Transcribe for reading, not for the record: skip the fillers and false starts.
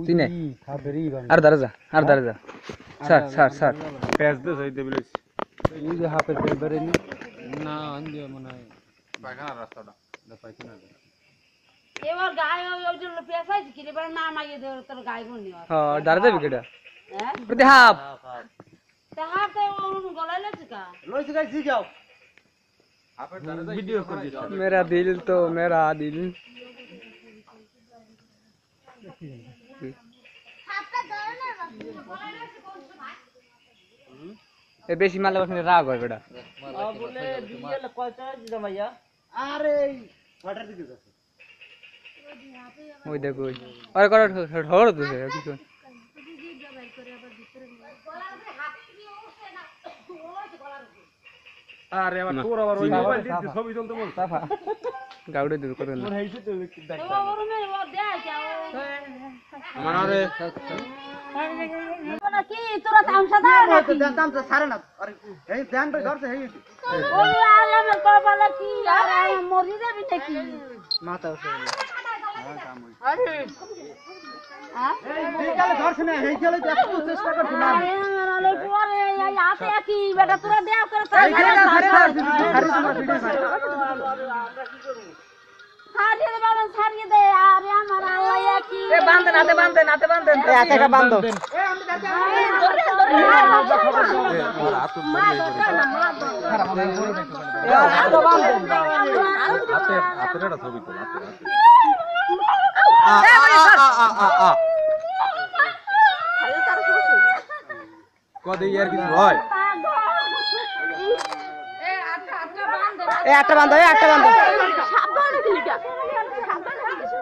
তিনে আর দাঁড়া যা স্যার প্যাচ দে যাইতে বলিস এই যে হাফের পেট বেরেনি না আনবে মনে হয় পায়খানা রাস্তাটা না পায়খানা এবার গায় ওই জন্য পেছাইছি কি এবার না মাইয়ে দে তোর গায় বনি হ্যাঁ দাঁড়া যাবি কেডা হ্যাঁ প্রতি হাফ তা হাতে গলায় লাগছে কা লইছে গাই জি যাও वीडियो कर दिया मेरा दिल तो मेरा दिल ए बेसी माले बस्ने राग হয় বেটা বলে বিএল কয়টা দিদা ভাইয়া আরে ওয়াটার দিকে যাচ্ছে ওই দেখো আরে কর হড় তো কিছু আরে আবার তোর আবার ওই মোবাইল দিতে ছবি তুলতে বল সাফা গাউড়ে দূর করে না তোর হইছে তো ও ওরমে ও দেয় যাও আমারে কোন কি তোরা তামসা দাও না তো দাম তো সারে না আরে এই ধ্যান ভাই ধরছে এই ওই আলামে কপালে কি আর মরি যাবি নাকি মাথা উঠে আরে হ্যাঁ এই গেলে ধরছে না এই গেলে দেখো চেষ্টা করছ না আরে আরে পরে এই হাতে কি বেটা তোরা দেও করে এই গেলে সারে সারে তোমরা ভিডিও ছাড়িয়ে দে বাবা ছাড়িয়ে দে আরে আমার আল্লাহ কি এ বাঁধে নাতে বাঁধে এ আটাকা বাঁধো এ আমি দেখতে আর হাত মা দরকার না মা দরকার এ আটো বাঁধো হাতে হাতেরটা ছবি তোল আ কদে ইয়ার কিছু হয় এ আটটা বান্ধ